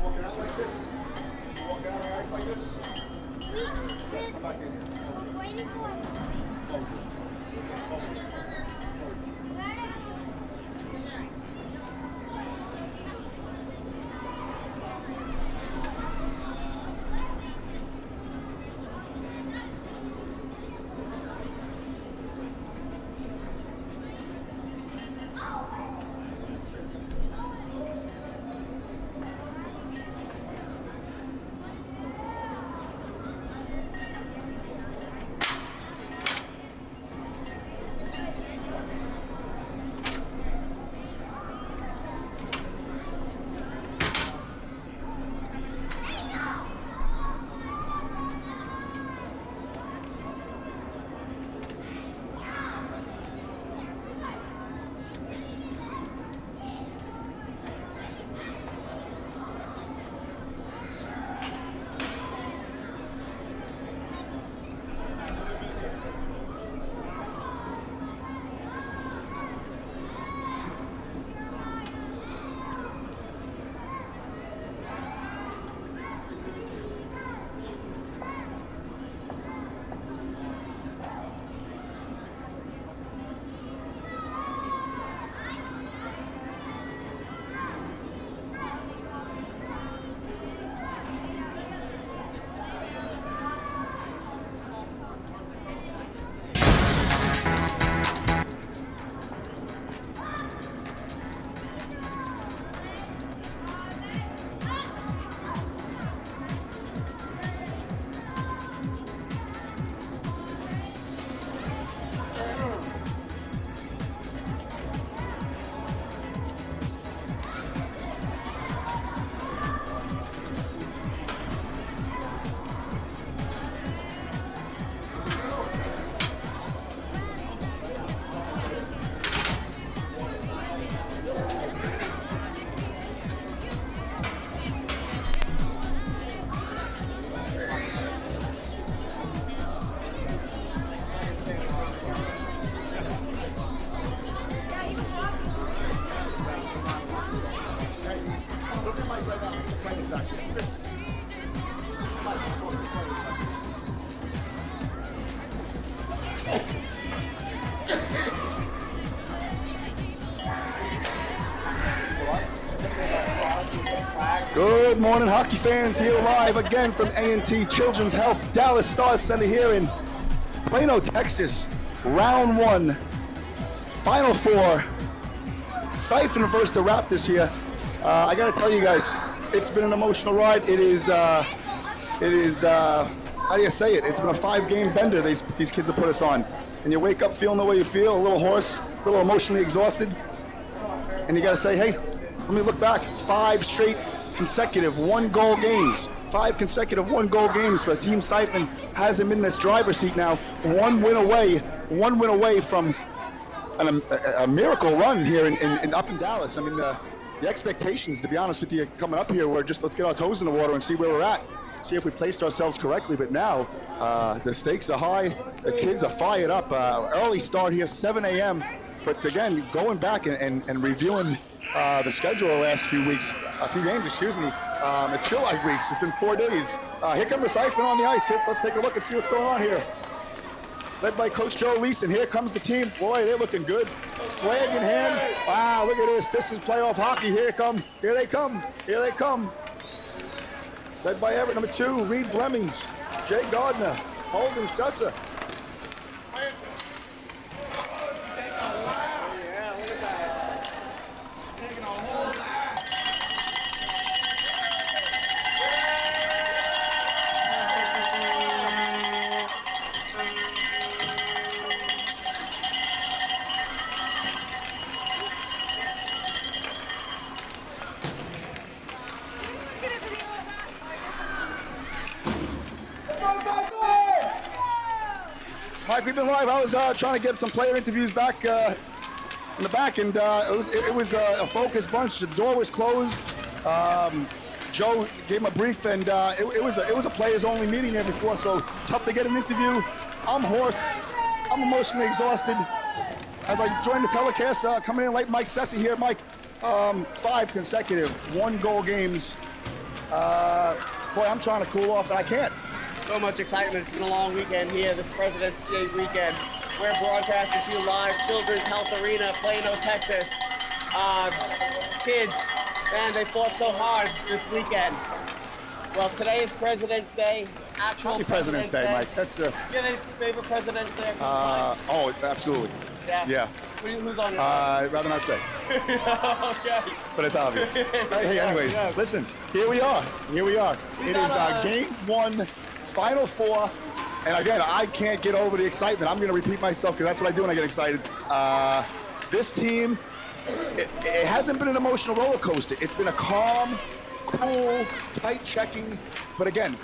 Walking out like this? Walking out on ice like this? Come back in here. Waiting for him. Good morning, hockey fans, here live again from A&T Children's Health Dallas Stars Center here in Plano, Texas. Round one, Final Four, Sciphyn versus the Raptors here. I gotta tell you guys, it's been an emotional ride. It is, how do you say it? It's been a 5-game bender these kids have put us on. And you wake up feeling the way you feel, a little hoarse, a little emotionally exhausted. And you gotta say, hey, let me look back. 5 straight consecutive one-goal games. 5 consecutive one-goal games for Team Sciphyn. Has him in this driver's seat now. One win away from a miracle run here in up in Dallas. I mean, the expectations, to be honest with you, coming up here were just let's get our toes in the water and see where we're at, see if we placed ourselves correctly. But now the stakes are high, the kids are fired up. Early start here, 7 a.m. But again, going back and reviewing the schedule the last few games, excuse me. It's feel like weeks. It's been 4 days. Here comes the Sciphyn on the ice. Let's take a look and see what's going on here. Led by Coach Joe Leeson. Here comes the team. Boy, they're looking good. Flag in hand. Wow, look at this. This is playoff hockey. Here they come. Here they come. Here they come. Led by Everett, number 2, Reed Blemmings, Jay Gardner, Holden Sessa. Mike, we've been live. I was trying to get some player interviews back in the back, and it was a focused bunch. The door was closed. Joe gave him a brief, and it was a players-only meeting there before, so tough to get an interview. I'm hoarse. I'm emotionally exhausted. As I joined the telecast, coming in late, Mike Sessi here. Mike, 5 consecutive one-goal games. Boy, I'm trying to cool off, and I can't. So much excitement. It's been a long weekend here, this President's Day weekend. We're broadcasting to you live, Children's Health Arena, Plano, Texas. Kids, man, they fought so hard this weekend. Well, today is President's Day. Happy President's Day, Mike. That's Do you have any favorite President's Day? Oh, absolutely. Yeah. Who's on it? I'd rather not say. Okay. But it's obvious. Hey, anyways, listen, here we are. It is game 1, Final 4. And again, I can't get over the excitement. I'm going to repeat myself because that's what I do when I get excited. This team, it hasn't been an emotional roller coaster. It's been a calm, cool, tight checking. But again,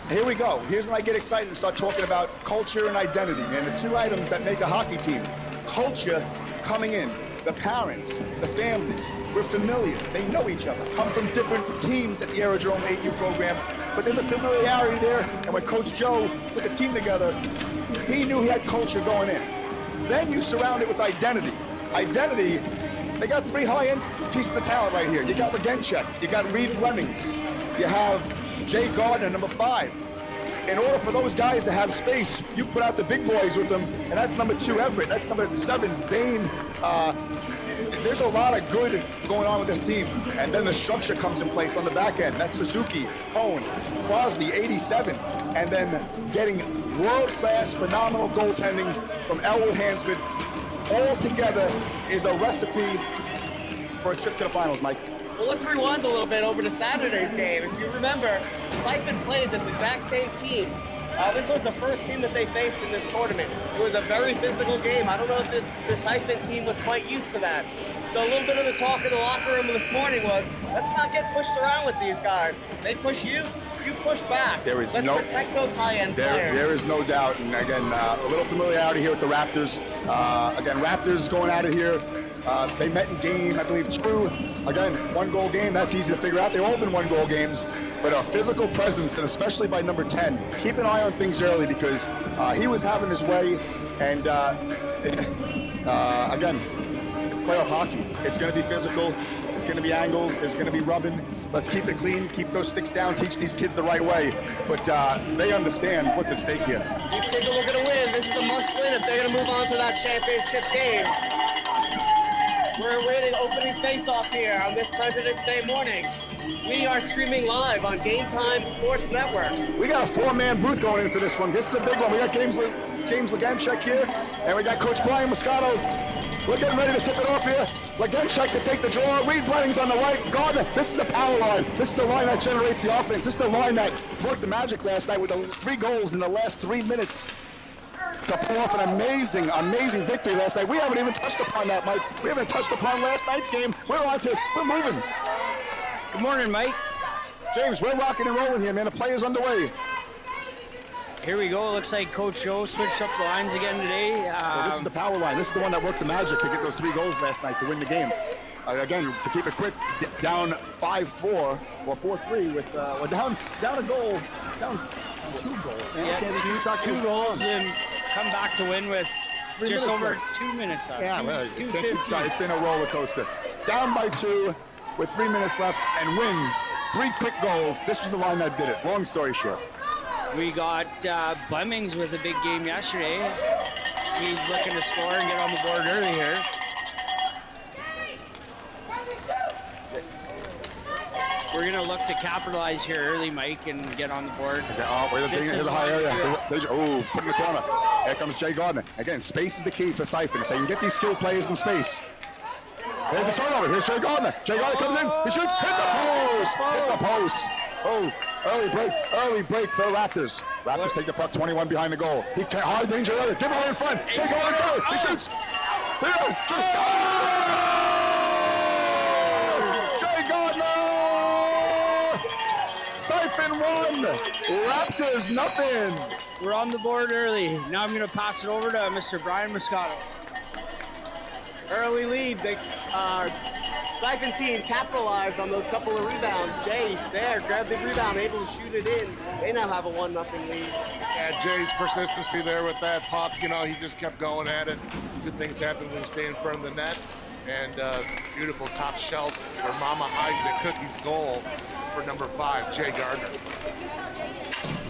here we go. Here's when I get excited and start talking about culture and identity. And the 2 items that make a hockey team. Culture coming in. The parents, the families, we're familiar. They know each other. Come from different teams at the Aerodrome 8U program. But there's a familiarity there. And when Coach Joe put the team together, he knew he had culture going in. Then you surround it with identity. Identity, they got 3 high-end pieces of talent right here. You got Legenchek, you got Reed Lemmings, you have Jay Gardner, number 5. In order for those guys to have space, you put out the big boys with them, and that's number 2, Everett. That's number 7, Bain. There's a lot of good going on with this team. And then the structure comes in place on the back end. That's Suzuki, Hone, Crosby, 87. And then getting world-class, phenomenal goaltending from Elwood Hansford. All together is a recipe for a trip to the finals, Mike. Well, let's rewind a little bit over to Saturday's game. If you remember, Sciphyn played this exact same team. This was the first team that they faced in this tournament. It was a very physical game. I don't know if the Sciphyn team was quite used to that. So a little bit of the talk in the locker room this morning was, let's not get pushed around with these guys. They push you, you push back. Let's protect those high-end players. There is no doubt. And again, a little familiarity here with the Raptors. Again, Raptors going at it here. They met in game, I believe, 2. Again, 1-goal game, that's easy to figure out. They've all been 1-goal games. But a physical presence, and especially by number 10, keep an eye on things early because he was having his way. And again, it's playoff hockey. It's going to be physical. It's going to be angles. There's going to be rubbing. Let's keep it clean. Keep those sticks down. Teach these kids the right way. But they understand what's at stake here. These kids are looking to win. This is a must-win if they're going to move on to that championship game. We're awaiting opening face-off here on this President's Day morning. We are streaming live on Game Time Sports Network. We got a 4-man booth going in for this one. This is a big one. We got James Legenchek here, and we got Coach Brian Moscato. We're getting ready to tip it off here. Legenchek to take the draw. Reed Lemmings on the right. Gardner, this is the power line. This is the line that generates the offense. This is the line that worked the Magic last night with the 3 goals in the last 3 minutes to pull off an amazing victory last night. We haven't even touched upon that, Mike. We haven't touched upon last night's game. We're moving. Good morning, Mike. James, we're rocking and rolling here, man. The play is underway. Here we go. It looks like Coach Joe switched up the lines again today. Well, this is the power line. This is the one that worked the Magic to get those 3 goals last night to win the game. Again, to keep it quick, down 5-4, or 4-3 with down a goal, down 2 goals. Man, yeah, I can't even track 2 goals and come back to win with just over 2 minutes left. Yeah, well, you can't keep trying. It's been a roller coaster. Down by 2 with 3 minutes left and win 3 quick goals. This was the line that did it. Long story short. We got Lemmings with a big game yesterday. He's looking to score and get on the board early here. We're going to look to capitalize here early, Mike, and get on the board. Okay, here's a high area. Oh, put in the corner. Here comes Jay Gardner. Again, space is the key for Sciphyn. If they can get these skilled players in space. There's a turnover. Here's Jay Gardner. Jay Gardner comes in. He shoots. Hit the post. Hit the post. Oh, early break for the Raptors. Raptors take the puck 21 behind the goal. He can't high danger area. Give away in front. Jay Gardner's going. He shoots. Jay Gardner. Sciphyn 1. Raptors nothing. We're on the board early. Now I'm going to pass it over to Mr. Brian Moscato. Early lead. The Sciphyn team capitalized on those couple of rebounds. Jay there grabbed the rebound, able to shoot it in. They now have a 1-0 lead. Yeah, Jay's persistency there with that puck, you know, he just kept going at it. Good things happen when you stay in front of the net. And beautiful top shelf for Mama Hides and Cookie's goal for number 5, Jay Gardner.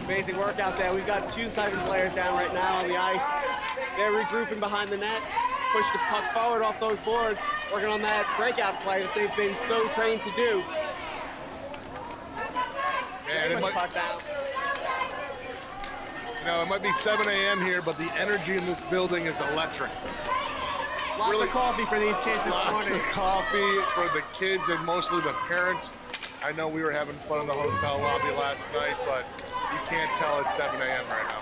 Amazing work out there. We've got 2 Sciphyn players down right now on the ice. They're regrouping behind the net. Push the puck forward off those boards, working on that breakout play that they've been so trained to do. And it might, puck down. you know, it might be 7 a.m. here, but the energy in this building is electric. Lots of coffee for these kids this Lots morning. of coffee for the kids and mostly the parents. I know we were having fun in the hotel lobby last night, but you can't tell it's 7 a.m. right now.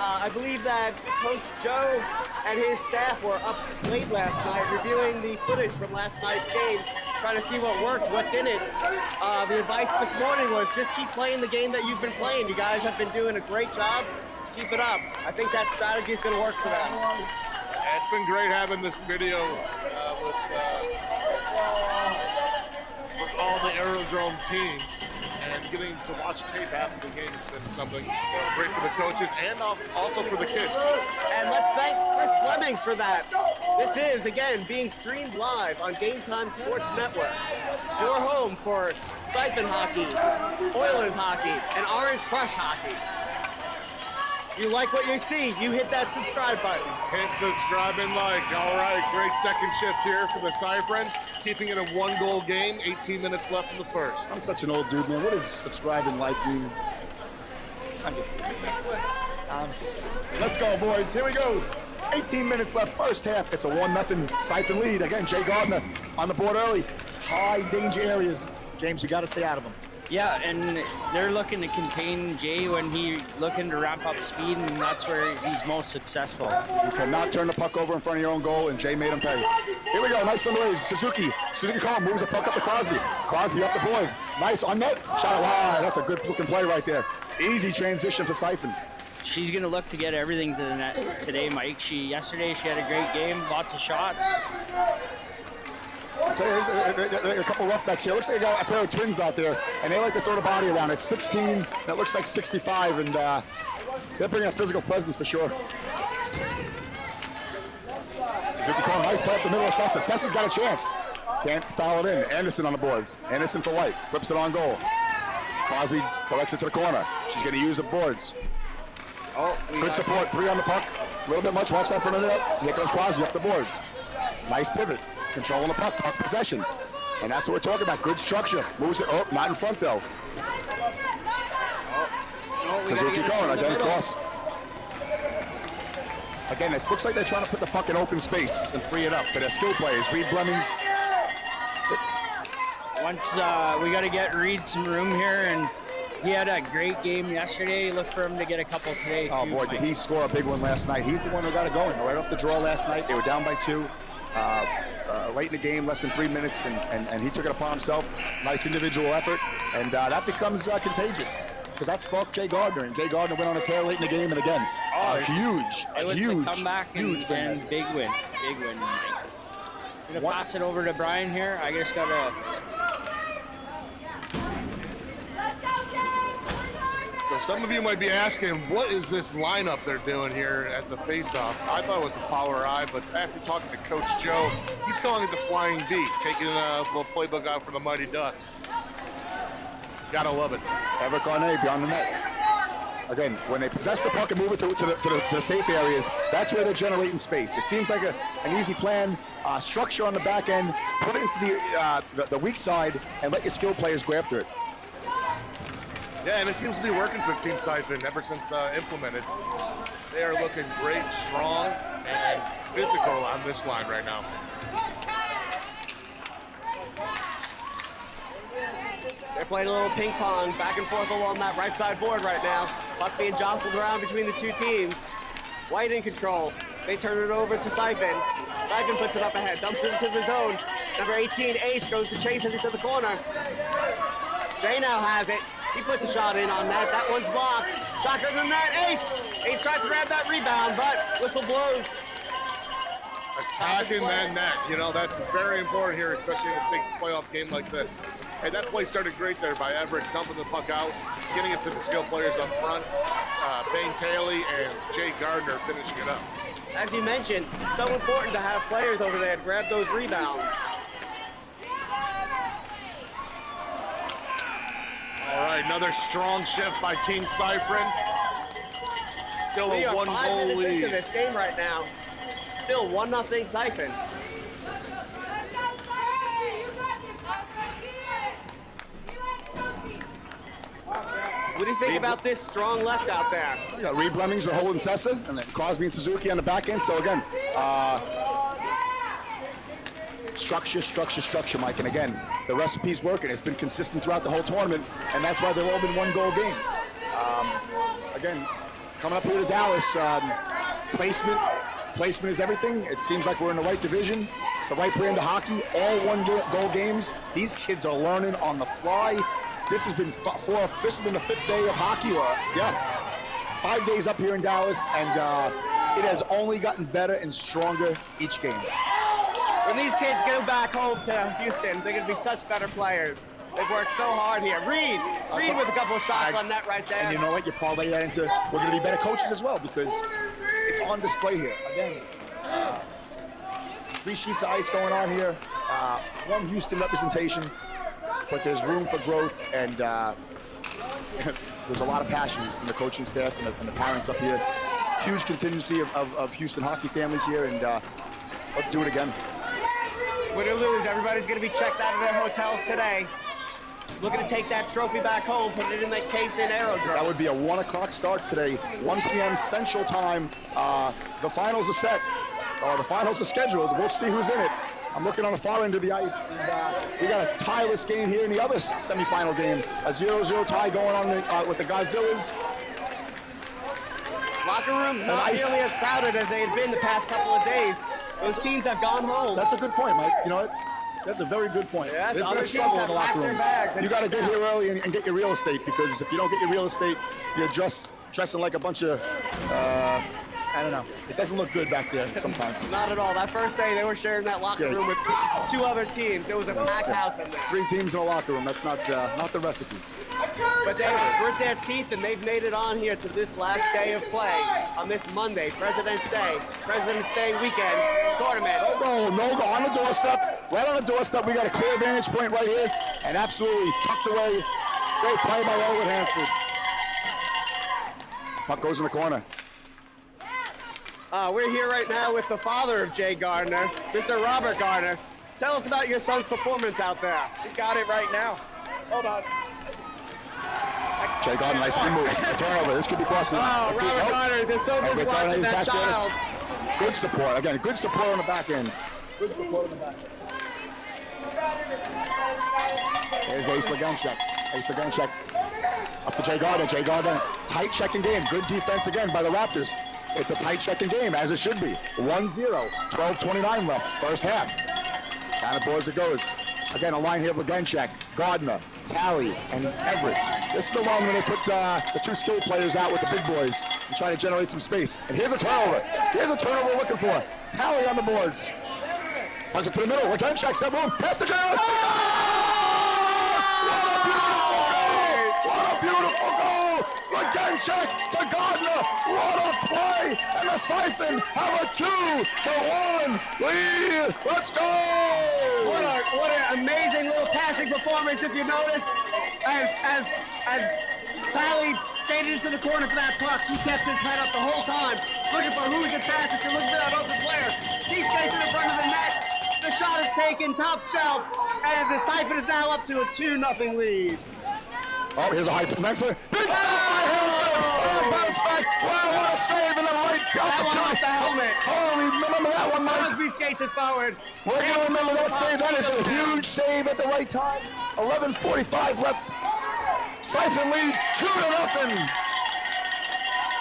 I believe that Coach Joe and his staff were up late last night reviewing the footage from last night's game, trying to see what worked, what didn't. The advice this morning was just keep playing the game that you've been playing. You guys have been doing a great job. Keep it up. I think that strategy is going to work for them. It's been great having this video with all the aerodrome teams. And getting to watch tape after the game has been something great for the coaches and also for the kids. And let's thank Chris Flemings for that. This is, again, being streamed live on Game Time Sports Network. Your home for Sciphyn hockey, Oilers hockey, and Orange Crush hockey. You like what you see, you hit that subscribe button. Hit subscribe and like. All right, great second shift here for the Sciphyn. Keeping it a 1-goal game, 18 minutes left in the first. I'm such an old dude, man. What does subscribe and like mean? I'm just kidding. Let's go, boys. Here we go. 18 minutes left, first half. It's a 1-0 Sciphyn lead. Again, Jay Gardner on the board early. High danger areas. James, you got to stay out of them. Yeah, and they're looking to contain Jay when he's looking to ramp up speed, and that's where he's most successful. You cannot turn the puck over in front of your own goal, and Jay made him pay. Here we go, nice on the ways. Suzuki Kong moves the puck up to Crosby. Crosby up the boys. Nice on net. Shot it wide. That's a good looking play right there. Easy transition for Sciphyn. She's going to look to get everything to the net today, Mike. Yesterday she had a great game, lots of shots. I'll tell you, there's a couple roughnecks here. Looks like they got a pair of twins out there, and they like to throw the body around. It's 16, that looks like 65, and they're bringing a physical presence for sure. Suzuki Kong, nice play up the middle of Sessa. Sessa's got a chance. Can't foul it in. Anderson on the boards. Anderson for White. Flips it on goal. Crosby directs it to the corner. She's going to use the boards. Oh, good support. 3 on the puck. A little bit much. Watch that front of the net. Here comes Crosby up the boards. Nice pivot. Controlling the puck possession. And that's what we're talking about. Good structure. Moves it. Oh, not in front though. Suzuki Kong again across. Again, it looks like they're trying to put the puck in open space and free it up for their skill players. Reed Blemmings. Once we got to get Reed some room here, and he had a great game yesterday. Look for him to get a couple today. Oh boy, did he score a big one last night. He's the one who got it going right off the draw last night. They were down by 2. Late in the game, less than 3 minutes, and he took it upon himself. Nice individual effort, and that becomes contagious because that sparked Jay Gardner, and Jay Gardner went on a tear late in the game, and again, huge comeback and big win, Mike. I'm gonna pass it over to Brian here. I just gotta. So some of you might be asking, what is this lineup they're doing here at the face-off? I thought it was a power eye, but after talking to Coach Joe, he's calling it the Flying V, taking a little playbook out for the Mighty Ducks. Gotta love it. Everett Garnet beyond the net. Again, when they possess the puck and move it to the safe areas, that's where they're generating space. It seems like an easy plan. Structure on the back end, put it into the weak side, and let your skill players go after it. Yeah, and it seems to be working for Team Sciphyn ever since implemented. They are looking great, strong, and physical on this line right now. They're playing a little ping pong back and forth along that right side board right now. Puck being jostled around between the two teams. White in control. They turn it over to Sciphyn. Sciphyn puts it up ahead, dumps it into the zone. Number 18, Ace, goes to chase it into the corner. Jay now has it. He puts a shot in on that. That one's blocked. Shot goes in the net. Ace! Ace tries to grab that rebound, but whistle blows. A attacking that net. You know, that's very important here, especially in a big playoff game like this. Hey, that play started great there by Everett, dumping the puck out, getting it to the skill players up front. Bane Taylor and Jay Gardner finishing it up. As you mentioned, so important to have players over there to grab those rebounds. All right, another strong shift by Team Sciphyn. Still We a are 1 5 goal minutes into lead. this game right now. Still 1-0 Sciphyn. What do you think about this strong left out there? You got Reed Blemmings with Holden Sessa, and then Crosby and Suzuki on the back end. So again, structure, Mike. And again, the recipe's working. It's been consistent throughout the whole tournament, and that's why they've all been 1-goal games. Again, coming up here to Dallas, placement is everything. It seems like we're in the right division, the right brand of hockey, all 1-goal games. These kids are learning on the fly. This has been the 5th day of hockey, 5 days up here in Dallas, and it has only gotten better and stronger each game. When these kids go back home to Houston, they're going to be such better players. They've worked so hard here. Reed with a couple of shots on net right there. And you know what? You parlay that into we're going to be better coaches as well because it's on display here. Again, 3 sheets of ice going on here. 1 Houston representation. But there's room for growth, and there's a lot of passion in the coaching staff and the parents up here. Huge contingency of Houston hockey families here, and let's do it again. Win or lose, everybody's going to be checked out of their hotels today. Looking to take that trophy back home, put it in that case in Aerodrome. That would be a 1 o'clock start today, 1 p.m. Central Time. The finals are set, or the finals are scheduled. We'll see who's in it. I'm looking on the far end of the ice, and we got a tieless game here in the other semifinal game. A 0-0 tie going on with the Godzillas. Locker room's not nearly as crowded as they had been the past couple of days. Those teams have gone home. That's a good point, Mike. You know what? That's a very good point. Yes, There's been other a struggle teams in the have locker packed their rooms. bags and You got to checked get here out. early and get your real estate, because if you don't get your real estate, you're just dressing like a bunch of, I don't know. It doesn't look good back there sometimes. Not at all. That first day, they were sharing that locker room with 2 other teams. There was a packed house in there. 3 teams in a locker room. That's not the recipe. But they have grit their teeth, and they've made it on here to this last day of play on this Monday, President's Day weekend tournament. No go on the doorstep. Right on the doorstep. We got a clear vantage point right here, and absolutely tucked away. Great play by Elwood Hanford. Puck goes in the corner. We're here right now with the father of Jay Gardner, Mr. Robert Gardner. Tell us about your son's performance out there. He's got it right now. Hold on. Jay Gardner, nice spin move. A turnover. This could be costly. Oh, Let's see. Robert Nope. Gardner is so Robert busy Gardner watching is that back there. child. Good support. Again, good support on the back end. Good support on the back end. There's Ace Laganchek. Up to Jay Gardner. Jay Gardner, tight checking game. Good defense again by the Raptors. It's a tight checking game, as it should be. 1-0, 12:29 left, first half. Down the boards it goes. Again, a line here with Laganchek, Gardner, Talley, and Everett. This is the one when they put the 2 skilled players out with the big boys and try to generate some space. And here's a turnover. Here's a turnover we're looking for. Talley on the boards. Punch it to the middle. Laganchek, set boom. Pass to Jay. What a beautiful goal! Laganchek to Gardner. What a play! And the Sciphyn have a 2-1 lead. Let's go! What an amazing little passing performance, if you noticed. As Talley skated into the corner for that puck, he kept his head up the whole time, looking for who he could pass it to, looking for that open player. He skates in front of the net. The shot is taken, top shelf, and the Sciphyn is now up to a 2-0 lead. Oh, here's a high next one. Big stop by Hanson. Oh, bounce back. Wow, what a save in the right. That one off the helmet. Holy, remember that one, Mike? Crosby skates it forward. We're going to remember that save. That is a huge save at the right time. 11:45 left. Sciphyn lead 2-0.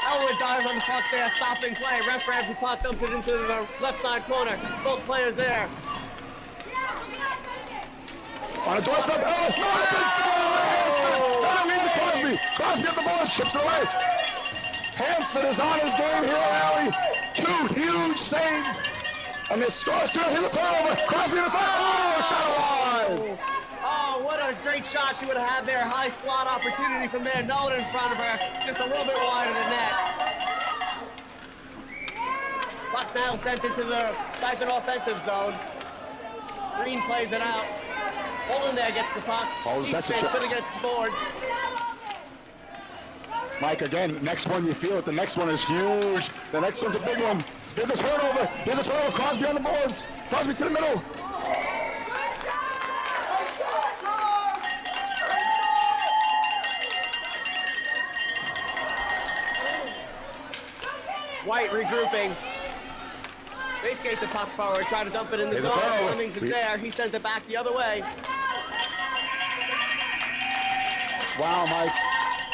Elwood dives on the puck there, stopping play. Ref grabs the puck, dumps it into the left side corner. Both players there. On a doorstep. Oh, no, big save. That leads to Crosby. Crosby at the ball, chips it away. Hansford is on his game here, Alley. 2 huge saves. And this scores too. Here's a turnover. Crosby in the side. Oh, shot wide. Oh, what a great shot she would have had there. High slot opportunity from there. No one in front of her. Just a little bit wide of the net. Puck now sent into the Sciphyn offensive zone. Green plays it out. Holden there gets the puck. Oh, that's a shot. Put against the boards. Mike, again, next one, you feel it. The next one is huge. The next one's a big one. Here's a turnover. Here's a turnover. Crosby on the boards. Crosby to the middle. White regrouping. They skate the puck forward, try to dump it in the zone. Flemings is there. He sent it back the other way. Wow, Mike.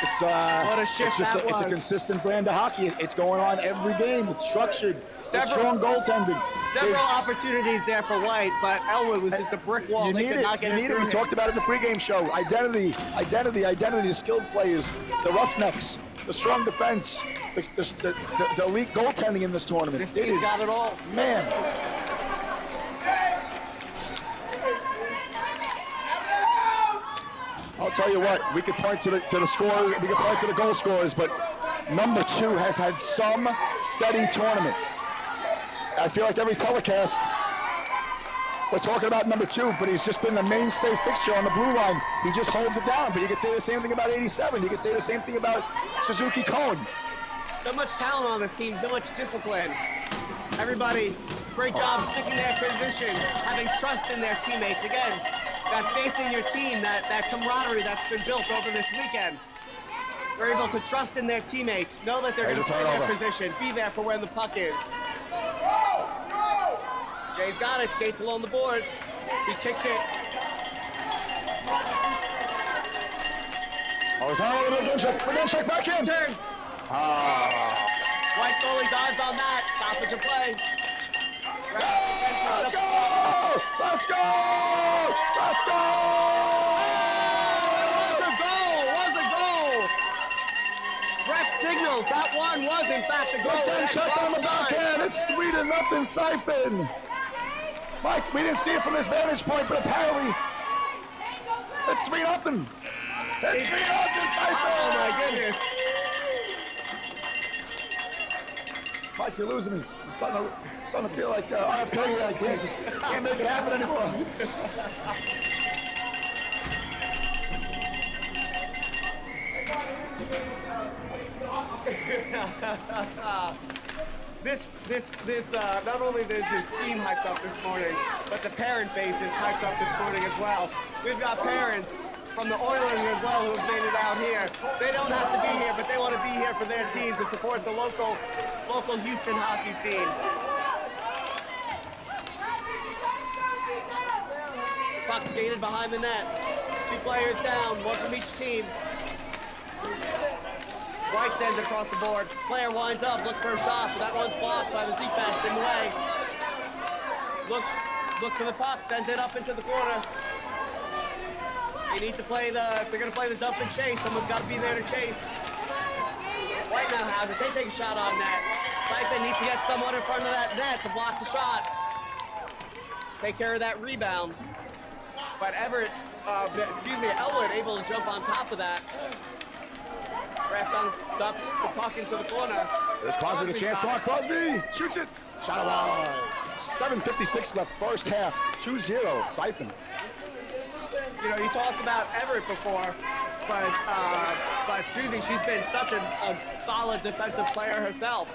It's what a shift it's that was. It's a consistent brand of hockey. It's going on every game. It's structured. It's strong goaltending. Several opportunities there for White, but Elwood was just a brick wall. They could not get it through. We talked about it in the pregame show. Identity. The skilled players, the roughnecks, the strong defense, the elite goaltending in this tournament. This team's got it all. Man. I'll tell you what, we could point to the scores, we could point to the goal scorers, but number 2 has had some steady tournament. I feel like every telecast, we're talking about number 2, but he's just been the mainstay fixture on the blue line. He just holds it down, but you could say the same thing about 87. You could say the same thing about Suzuki Cohn. So much talent on this team, so much discipline. Everybody, great job sticking their transition, having trust in their teammates. Again, that faith in your team, that camaraderie that's been built over this weekend. They're able to trust in their teammates, know that they're going to play their position, be there for when the puck is. Jay's got it, skates along the boards. He kicks it. Oh, it's not we're gonna check back in. Turns. White goalie dives on that. Stoppage of play. Let's go! Let's go! Let's go! Was a goal! Ref signals that one was in fact a goal. Then check on the backhand. It's 3-0 Sciphyn. Mike, we didn't see it from this vantage point, but apparently it's 3-0. It's 3-0 Sciphyn. Oh my goodness. Mike, you're losing me. I'm starting to feel like RFK. I can't make it happen anymore. This not only is his team hyped up this morning, but the parent base is hyped up this morning as well. We've got parents from the Oilers as well who have made it out here. They don't have to be here, but they want to be here for their team to support the local Houston hockey scene. Puck skated behind the net. 2 players down, 1 from each team. White sends it across the board. Player winds up, looks for a shot, but that one's blocked by the defense in the way. Looks for the puck, sends it up into the corner. You need to play if they're going to play the dump and chase, someone's got to be there to chase. White now has it. They take a shot on net. Sciphyn needs to get someone in front of that net to block the shot. Take care of that rebound. But Elwood able to jump on top of that. Ref dumps the puck into the corner. There's Crosby the chance. Come on, Crosby! Shoots it! Shot away. 7:56 left first half. 2-0 Sciphyn. You know, you talked about Everett before, but Susie, she's been such a solid defensive player herself.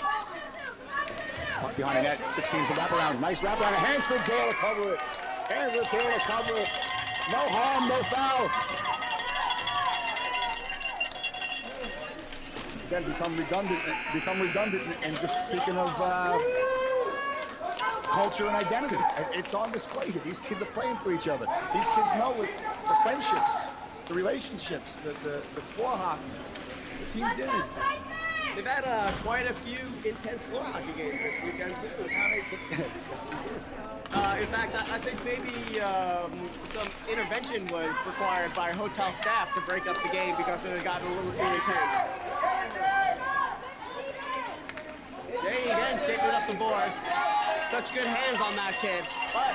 Puck behind the net, 16 for wraparound. Nice wraparound. Hansford's there to cover it. Hansford's here to cover it. No harm, no foul. Again, become redundant, and just speaking of culture and identity. It's on display here. These kids are playing for each other. These kids know it, the friendships, the relationships, the floor hockey, the team dinners. They've had quite a few intense floor hockey games this weekend too. Yes, they did. In fact, I think maybe some intervention was required by hotel staff to break up the game because it had gotten a little too intense. Jay again skating up the boards. such good hands on that kid, but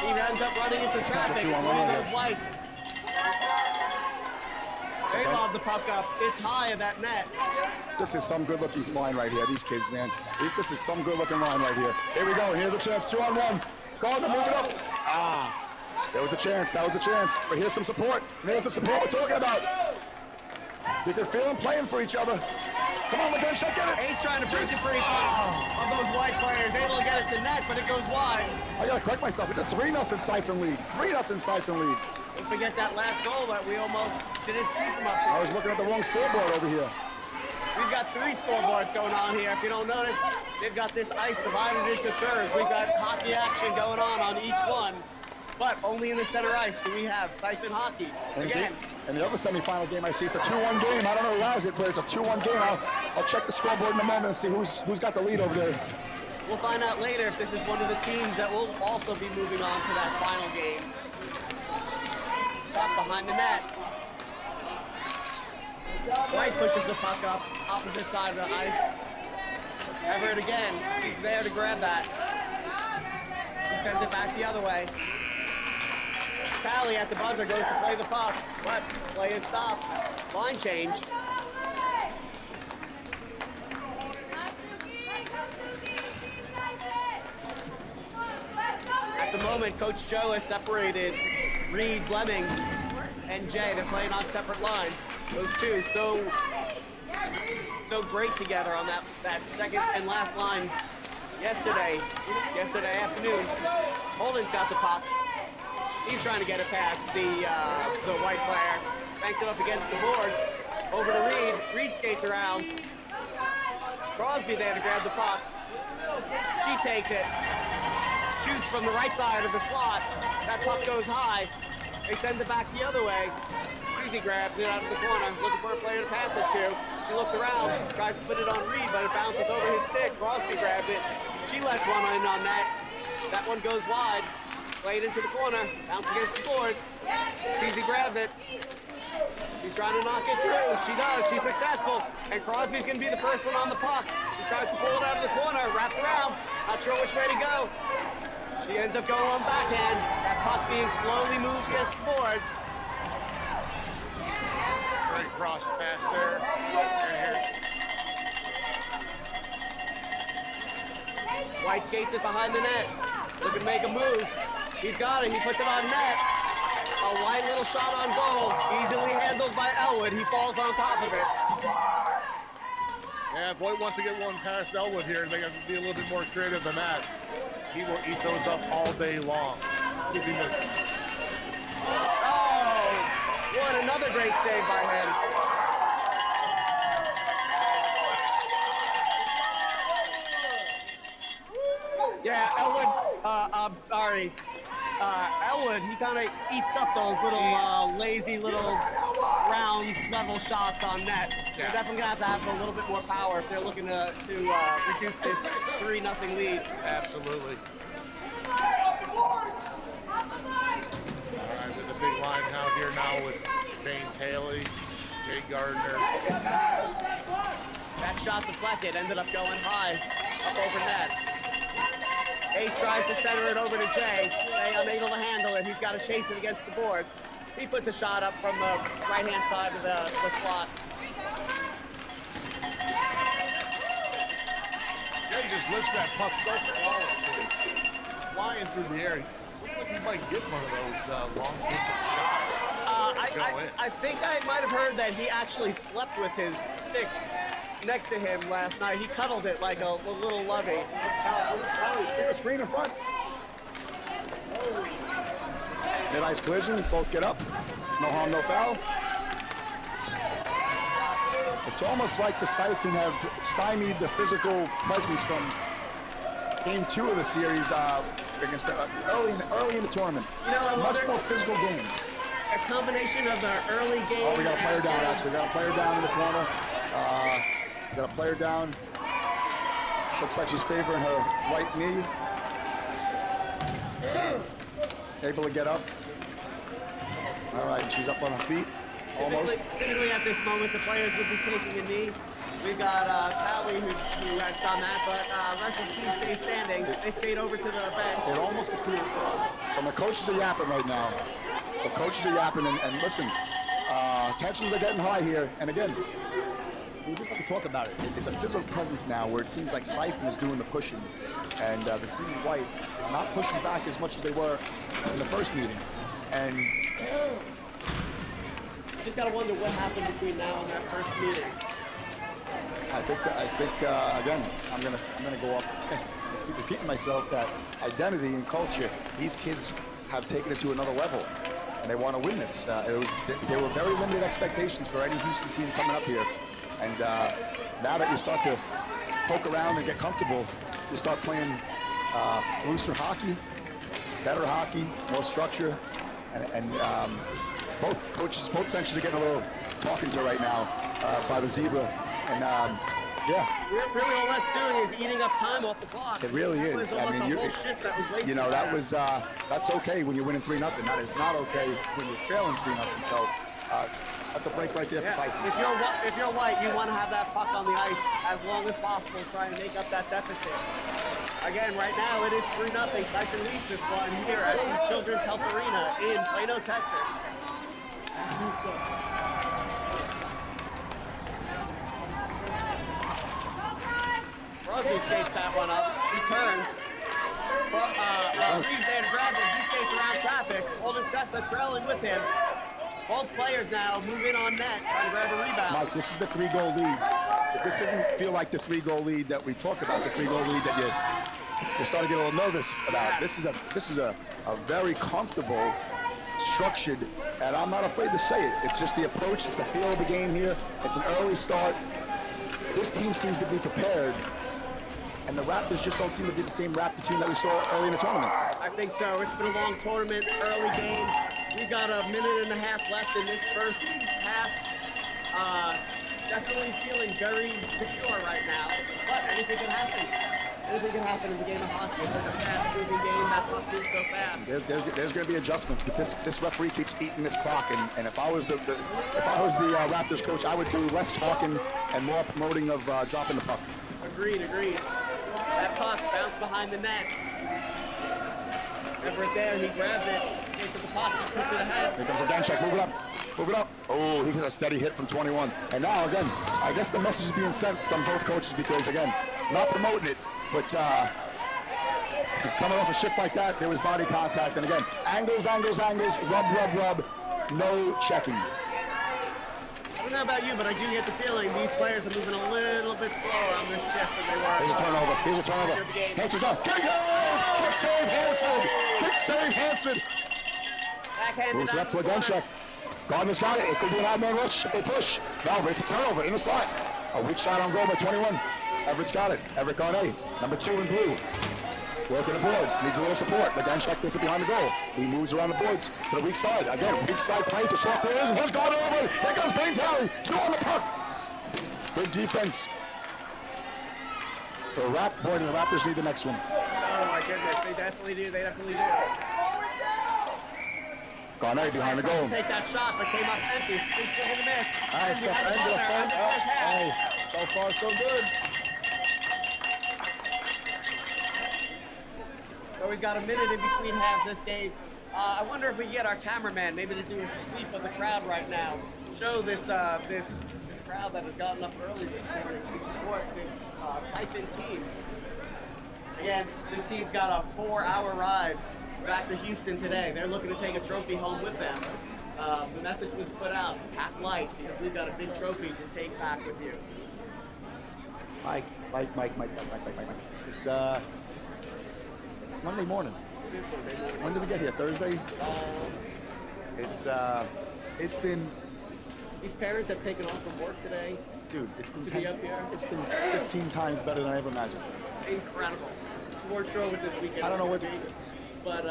he ends up running into traffic. two on One one of here. those whites. They lob the puck up. It's high in that net. This is some good-looking line right here. These kids, man. This is some good-looking line right here. Here we go. Here's a chance. 2-on-1. Gardner, move it up. Ah, there was a chance. That was a chance. But here's some support. And here's the support we're talking about. You can feel them playing for each other. Come on, McGinn, check it. Ace trying to break it free of those white players. Able to get it to net, but it goes wide. I gotta correct myself. It's a 3-0 Sciphyn lead. 3-0 Sciphyn lead. Don't forget that last goal that we almost didn't see from up here. I was looking at the wrong scoreboard over here. We've got 3 scoreboards going on here. If you don't notice, they've got this ice divided into thirds. We've got hockey action going on each one, but only in the center ice do we have Sciphyn hockey. Again, And the other semifinal game I see, it's a 2-1 game. I don't know who has it, but it's a 2-1 game. I'll check the scoreboard in a moment and see who's got the lead over there. we'll find out later if this is one of the teams that will also be moving on to that final game. Puck behind the net. White pushes the puck up, opposite side of the ice. Everett again, he's there to grab that. He sends it back the other way. Tally at the buzzer goes to play the puck, but play is stopped. Line change. At the moment, Coach Joe has separated Reed, Blemmings, and Jay. They're playing on separate lines. Those two so great together on that second and last line yesterday afternoon. Holden's got the puck. He's trying to get it past the white player. Banks it up against the boards. Over to Reed. Reed skates around. Crosby there to grab the puck. She takes it. Shoots from the right side of the slot. That puck goes high. They send it back the other way. Susie grabs it out of the corner, looking for a player to pass it to. She looks around, tries to put it on Reed, but it bounces over his stick. Crosby grabbed it. She lets one in on net. That one goes wide. Played into the corner, bounce against the boards. Susie grabbed it. She's trying to knock it through. She does. She's successful. And Crosby's going to be the first one on the puck. She tries to pull it out of the corner, wraps around. Not sure which way to go. She ends up going on backhand. That puck being slowly moved against the boards. Great cross pass there. And here. White skates it behind the net. Looking to make a move. He's got it. He puts it on net. A white little shot on goal. Easily handled by Elwood. He falls on top of it. Yeah, if White wants to get one past Elwood here, they have to be a little bit more creative than that. He will eat those up all day long. Keeping this. Oh, what another great save by him. Yeah, Elwood, I'm sorry. Elwood, he kind of eats up those little lazy little round level shots on net. They're definitely going to have a little bit more power if they're looking to reduce this 3-0 lead. Absolutely. All right, with a big line out here now with Bane Taylor, Jay Gardner. That shot deflected, ended up going high, up over net. Ace tries to center it over to Jay. Jay unable to handle it. He's got to chase it against the boards. He puts a shot up from the right-hand side of the slot. Jay just lifts that puck so flawlessly. Flying through the air. Looks like he might get one of those long-distance shots. I think I might have heard that he actually slept with his stick next to him last night. He cuddled it like a little lovey. Screen in front. Mid-ice collision, both get up. No harm, no foul. It's almost like the Sciphyn have stymied the physical presence from game 2 of the series against early in the tournament. You know, much more physical game. A combination of the early game. Oh, we got a player down, actually. We got a player down in the corner. Got a player down. Looks like she's favoring her right knee. Able to get up. All right, she's up on her feet. Almost. Typically at this moment, the players would be taking a knee. We've got Tally who has done that, but rest of the team stays standing. They skate over to the bench. It almost appears. And the coaches are yapping right now. The coaches are yapping, and listen, tensions are getting high here. And again, we didn't have to talk about it. It's a physical presence now where it seems like Sciphyn is doing the pushing, and the team in white is not pushing back as much as they were in the first meeting. And just gotta wonder what happened between now and that first meeting. I think again, I'm gonna go off. Just keep repeating myself that identity and culture. These kids have taken it to another level, and they want to win this. There were very limited expectations for any Houston team coming up here, and now that you start to poke around and get comfortable, you start playing looser hockey, better hockey, more structure, and both benches are getting a little talking to right now by the zebra, and yeah. Really, all that's doing is eating up time off the clock. It really that is. Was almost a whole shift that was wasted. You know, that was that's okay when you're winning 3-0. That is not okay when you're trailing 3-0. So that's a break right there for Sciphyn. If you're white, you want to have that puck on the ice as long as possible, try and make up that deficit. Again, right now it is 3-0. Sciphyn leads this one here at the Children's Health Arena in Plano, Texas. Crosby skates that one up. She turns. Reeves there to grab it. He skates around traffic. Holden Sessa trailing with him. Both players now move in on net, trying to grab a rebound. Mike, this is the 3-goal lead. But this doesn't feel like the 3-goal lead that we talk about. The 3-goal lead that you're starting to get a little nervous about. This is a very comfortable, structured, and I'm not afraid to say it. It's just the approach. It's the feel of the game here. It's an early start. This team seems to be prepared. And the Raptors just don't seem to be the same Raptor team that we saw early in the tournament. I think so. It's been a long tournament, early game. We've got a minute and a half left in this first half. Definitely feeling very secure right now. But anything can happen. Anything can happen in the game of hockey. It's like a fast-moving game. That puck moves so fast. There's going to be adjustments, but this referee keeps eating this clock. And if I was the Raptors coach, I would do less talking and more promoting of dropping the puck. Agreed. That puck bounced behind the net. Everett there, he grabs it, skates at the puck, he puts it ahead. Here comes a Dan check, move it up. Oh, he gets a steady hit from 21. And now, again, I guess the message is being sent from both coaches because, again, not promoting it, but coming off a shift like that, there was body contact. And again, angles, rub, no checking. I don't know about you, but I do get the feeling these players are moving a little bit slower on this shift than they were. Here's a turnover. Hanson done. Kick save, Hanson. Backhand. Moves it up to a gun check. Gardner's got it. It could be an odd man rush if they push. No, but it's a turnover in the slot. A weak shot on goal by 21. Everett's got it. Everett Garnet, number 2 in blue. Working the boards, needs a little support. The gun check gets it behind the goal. He moves around the boards to the weak side. Again, weak side play to soft areas. Here's Gardner over. Here comes Blaine Talley. 2 on the puck. Good defense. The Raptors need the next one. Oh my goodness, they definitely do. Garnet behind the goal. Take that shot, but came up empty. Still in the miss. Nice. Hey, so far so good. So we've got a minute in between halves this game. I wonder if we can get our cameraman maybe to do a sweep of the crowd right now. Show this crowd that has gotten up early this morning to support this Sciphyn team. Again, this team's got a 4-hour ride back to Houston today. They're looking to take a trophy home with them. The message was put out, pack light, because we've got a big trophy to take back with you. Mike. It's Monday morning. It is Monday morning. When did we get here? Thursday? It's been. These parents have taken off from work today. Dude, it's been to be up here. It's been 15 times better than I ever imagined. Incredible. We weren't sure what this weekend I don't know was what going to be, but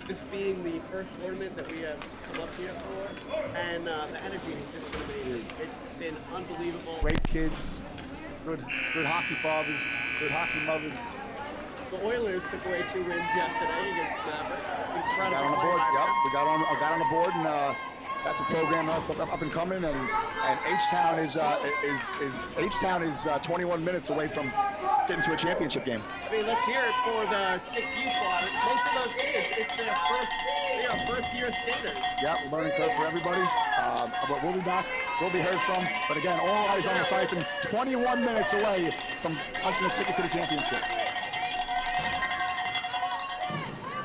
this being the first tournament that we have come up here for, and the energy has just been amazing. It's been unbelievable. Great kids, good hockey fathers, good hockey mothers. The Oilers took away 2 wins yesterday against Mavericks. Incredible. Got on the board. play by Yep, them. we got on the board, and That's a program that's up and coming, and H-Town is 21 minutes away from getting to a championship game. I mean, let's hear it for the 6U squad. Most of those kids, it's their first-year skaters. Yeah, learning curve for everybody. But we'll be back. We'll be heard from. But again, all eyes on the Sciphyn. 21 minutes away from punching a ticket to the championship.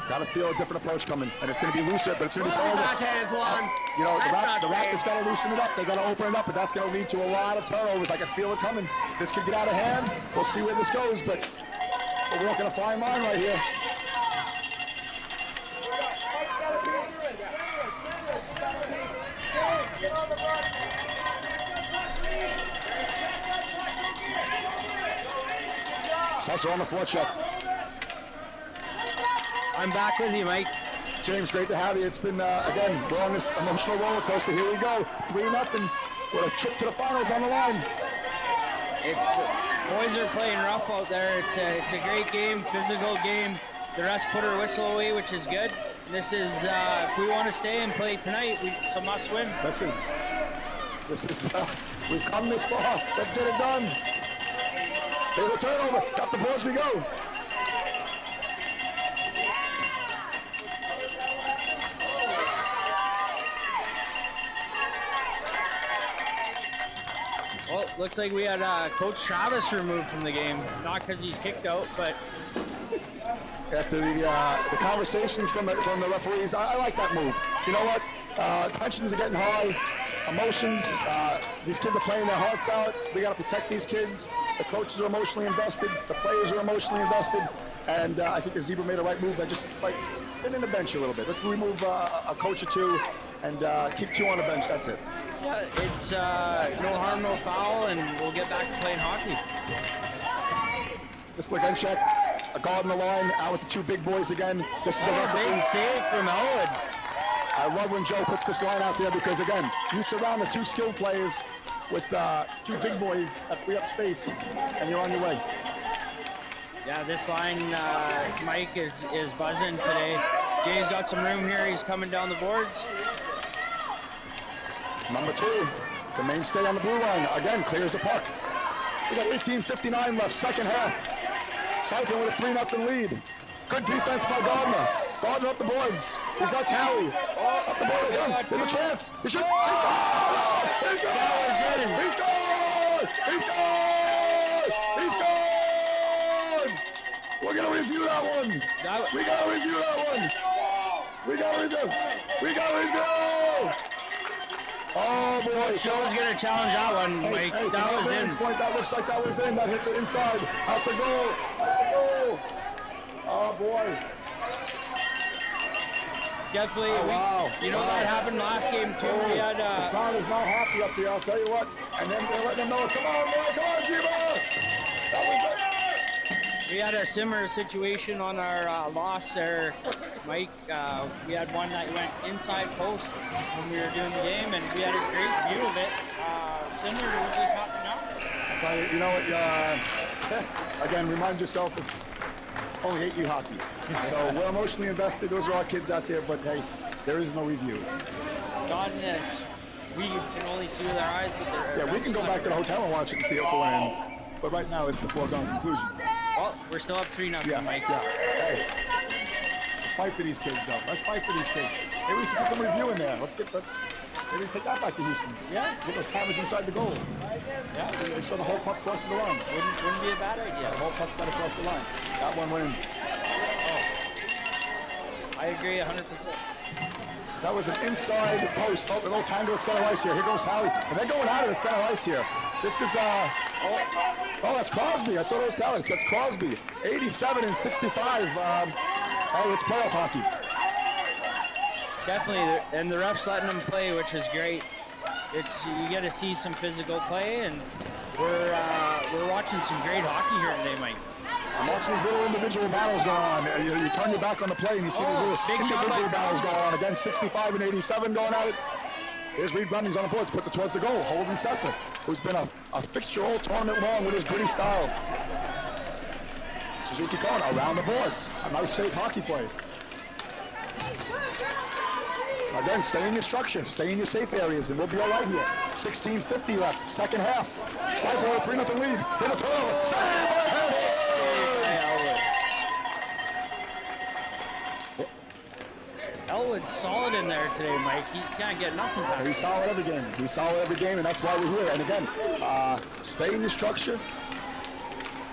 Got to feel a different approach coming, and it's going to be looser, but it's going to be colder. Backhands, Juan. You know, the That's not Raptors safe. got to loosen it up. They got to open it up, but that's going to lead to a lot of turnovers. I can feel it coming. This could get out of hand. We'll see where this goes, but we're walking a fine line right here. Susser on the floor check. I'm back with you, Mike. James, great to have you. It's been, again, we're on this emotional roller coaster. Here we go, 3-0 with a trip to the finals on the line. Boys are playing rough out there. It's a great game, physical game. The refs put our whistle away, which is good. This is, if we want to stay and play tonight, it's a must win. Listen, this is, we've come this far. Let's get it done. There's a turnover. Got the boards, we go. Well, looks like we had Coach Travis removed from the game. Not because he's kicked out, but After the conversations from the referees, I like that move. You know what? Tensions are getting high, emotions. These kids are playing their hearts out. We got to protect these kids. The coaches are emotionally invested. The players are emotionally invested. And I think the Zebra made a right move by just like getting in the bench a little bit. Let's remove a coach or two and keep 2 on the bench. That's it. yeah, it's no harm, no foul, and we'll get back to playing hockey. This is again check. A guard on the line, out with the 2 big boys again. This is the Big save from Elwood. I love when Joe puts this line out there because, again, you surround the 2 skilled players with 2 big boys that free up space, and you're on your way. Yeah, this line, Mike, is buzzing today. Jay's got some room here. He's coming down the boards. Number 2, the mainstay on the blue line, again, clears the puck. We got 18:59 left, second half. Sciphyn with a 3-0 lead. Good defense by Gardner. Gardner up the boards. He's got Tally. Up the board again. There's a chance. He should. He's scored! He's scored! He's scored! He's scored! We're gonna review that one. We gotta review that one. We gotta review. Oh boy. Joe's gonna challenge that one, Mike. Hey, that was in. Point, that looks like that was in. That hit the inside. That's a goal. That's a goal. Oh boy. Definitely. Oh, wow. You know Wow. that happened last game too. We had the crowd is not happy up here, I'll tell you what. And then they're letting them know, come on, boy, come on, Zebra! That was it. we had a similar situation on our loss there, Mike. We had one that went inside post when we were doing the game, and we had a great view of it. Similar to what just happened now. I'll tell you, you know what, again, remind yourself it's only 8U hockey. So we're emotionally invested. Those are our kids out there, but hey, there is no review. God, this, we can only see with our eyes, but Yeah, we can go back to the hotel and watch it and see it for an end. But right now, it's a foregone conclusion. Well, we're still up 3-0, Yeah, Mike. yeah. Hey, let's fight for these kids, though. Let's fight for these kids. Maybe we should put some review in there. Let's maybe take that back to Houston. Yeah. Get those cameras inside the goal. Yeah, Make sure the whole puck crosses the line. wouldn't be a bad The idea. whole puck's got to cross the line. That one went in. I agree 100%. That was an inside post. Oh, a little tangle at center ice here. Here goes Tally. And they're going out of the center ice here. This is, oh, that's Crosby. I thought it was Tally. That's Crosby. 87 and 65. Oh, it's playoff hockey. Definitely, and the refs letting them play, which is great. You get to see some physical play, and we're watching some great hockey here today, Mike. I'm watching these little individual battles going on. You turn your back on the play and you see these little big shot individual by battles going on. Again, 65 and 87 going at it. Here's Reed Brennings on the boards, puts it towards the goal. Holden Sessa, who's been a fixture all tournament long with his gritty style. Suzuki Cohen around the boards. A nice, safe hockey play. Again, stay in your structure, stay in your safe areas, and we'll be all right here. 16:50 left, second half. Sciphyn with a 3-0 lead. Here's a turnover. Elwood's solid in there today, Mike. He can't get nothing past He's solid every game. He's solid every game, and that's why we're here. And again, stay in your structure.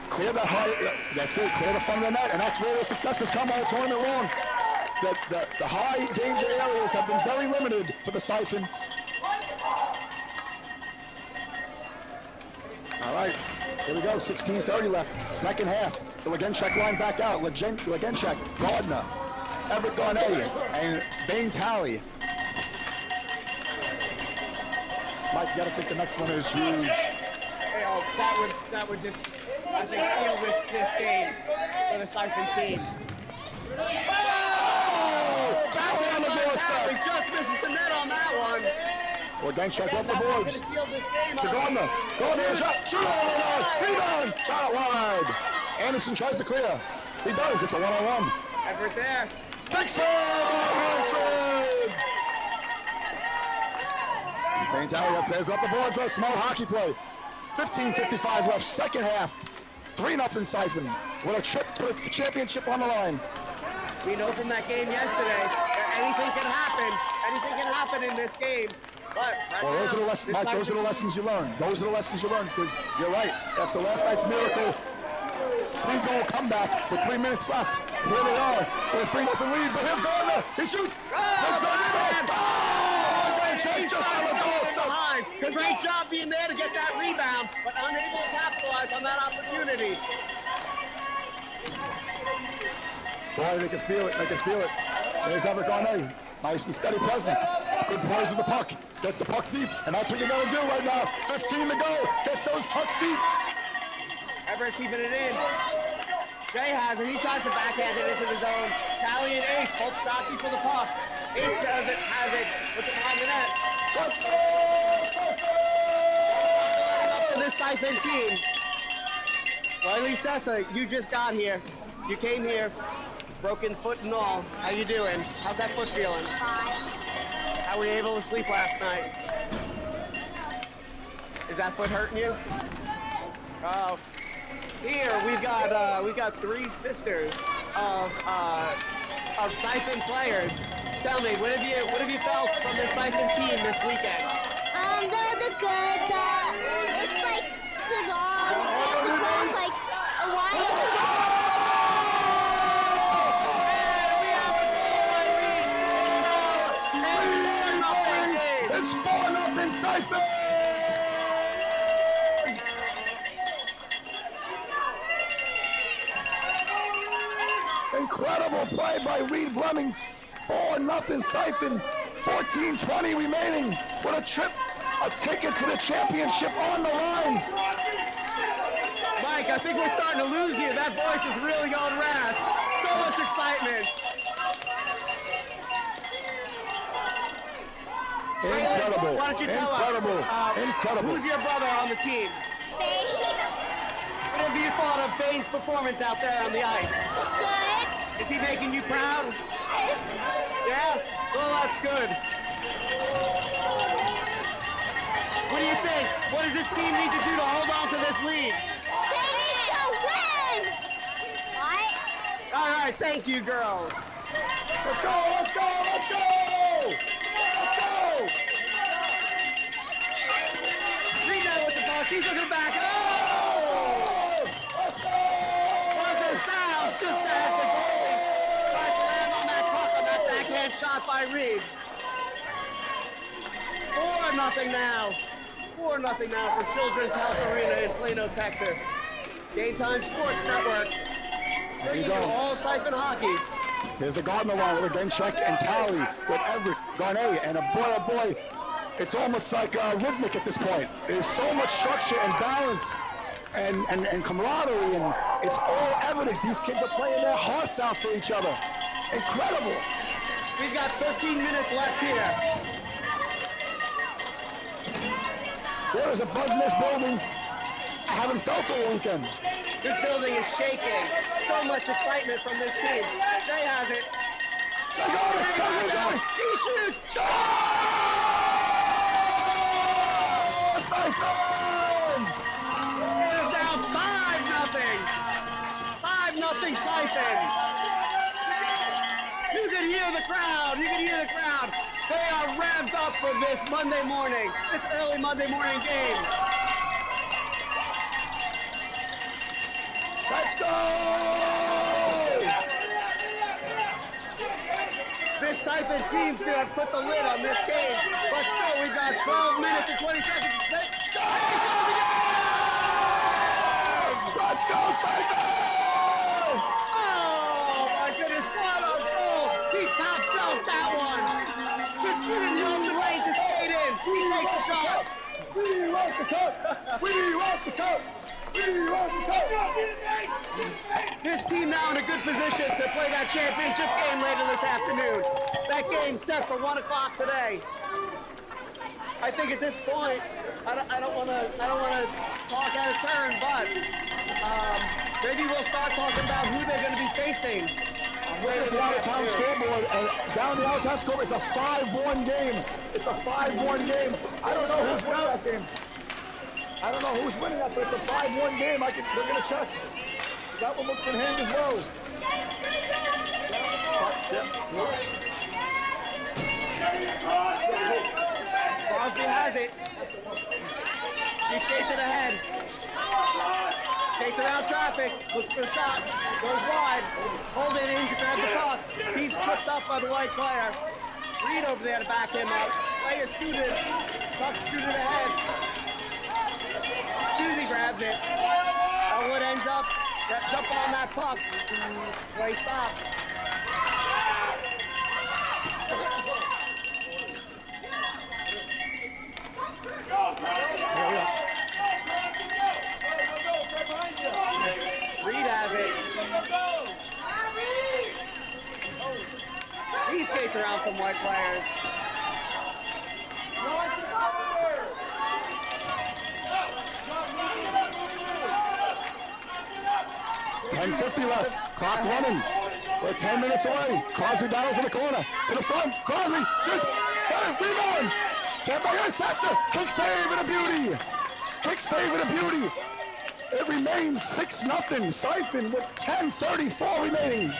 Clear that high. That's it. Clear the front of the net, and that's where the success has come on the tournament long. The high danger areas have been very limited for the Sciphyn. All right, here we go. 16:30 left. Second half. The Legenchek line back out. Legenchek, Gardner, Everett Garnet, and Bain Talley. Mike, you got to think the next one is huge. Hey, that would just, I think, seal this game for the Sciphyn team. Talley on the doorstep. He just misses the net on that one. Legenchek up the boards. Seal this game To up. Gardner. Gardner, shot. Shoot on. Rebound. Shot it wide. Anderson tries to clear. He does. It's a one-on-one. Everett there. Kicks it! Bain Talley clears up the boards for a small hockey play. 15:55 left, second half. 3-0 Sciphyn with a trip to the championship on the line. We know from that game yesterday that anything can happen. Anything can happen in this game. But right Well, those now, are the lessons, Mike. Those are the lessons you learn. Those are the lessons you learn. Because you're right. After last night's miracle, 3-goal comeback with 3 minutes left. Here they are with a 3-0 lead. But here's Gardner. He shoots. He's just on the doorstep. Great job being there to get that rebound, but unable to capitalize on that opportunity. Boy, they can feel it. They can feel it. There's Everett Garnet. Nice and steady presence. Good poise with the puck. Gets the puck deep, and that's what you got to do right now. 15 to go. Get those pucks deep. Everett keeping it in. Jay has it. He tries to backhand it into the zone. Talley and Ace both jockey for the puck. Ace has it. Puts it behind the net. Up for this Sciphyn team. Riley Sessa, you just got here. You came here, broken foot and all. How you doing? How's that foot feeling? Fine. How were you able to sleep last night? Is that foot hurting you? Oh. Here we've got 3 sisters of Sciphyn players. Tell me, what have you felt from the Sciphyn team this weekend? They're good. It's like it's long. It was like a while. It's 4-0 Sciphyn! Incredible play by Reed Blemmings. 4-0 Sciphyn. 14:20 remaining with a ticket to the championship on the line. Mike, I think we're starting to lose you. That voice is really going rasp. So much excitement. Incredible. Why don't you tell Incredible. us, Incredible. who's your brother on the team? What have you thought of Bain's performance out there on the ice? Good. Is he making you proud? Yes. Yeah? Well, that's good. What do you think? What does this team need to do to hold on to this lead? They need to win. What? All right, thank you, girls. Let's go, let's go, let's go! Let's go! Reed there with the ball. She's looking back. Oh! Let's go! What the sound? Just as the goalie tries to land on that puck on that backhand shot by Reed. 4-0 now. 4-0 now for Children's Health Arena in Plano, Texas. Game Time Sports Network. Bringing you all Sciphyn hockey. Here's the Gardner line with Legenchek and Talley with Everett Garnet, and oh boy, it's almost like rhythmic at this point. There's so much structure and balance and camaraderie, and it's all evident. These kids are playing their hearts out for each other. Incredible. We've got 13 minutes left here. There is a buzz in this building I haven't felt all weekend. This building is shaking. So much excitement from this team. Jay has it. He's shoots! Sciphyn! It's down 5-0. 5-0 Sciphyn. You can hear the crowd. You can hear the crowd. They are revved up for this Monday morning, this early Monday morning game. Let's go! This Sciphyn seems to have put the lid on this game, but still we've got 12 minutes and 20 seconds. Let's go, Sciphyn! Oh my goodness, what a goal! He top dunk that one. Just giving the open lane to skate in. He takes the shot. We want the cup! We want the cup! We want the cup! This team now in a good position to play that championship game later this afternoon. That game's set for 1 o'clock today. I think at this point, I don't want to talk out of turn, but maybe we'll start talking about who they're going to be facing. Down the out-of-town scoreboard, and down the out-of-town scoreboard, it's a 5-1 game. It's a 5-1 game. I don't know who's winning that game. I don't know who's winning that, but it's a 5-1 game. We're gonna check. That one looks in hand as well. Crosby has it. He skates it ahead. Skates around traffic. Looks for the shot. Goes wide. Holding in to grab the puck. He's tripped up by the white player. Reed over there to back him up. Player scooted. Puck scooted ahead. Susie grabs it. Elwood ends up jumping on that puck. Play stops. Reed has it. He skates around some white players. 10:50 left. Clock running. We're 10 minutes away. Crosby battles in the corner. To the front. Crosby shoots. Center. Rebound. Can't by your Sester. Kick save and a beauty. Kick save and a beauty. It remains 6-0. Sciphyn with 10:34 remaining.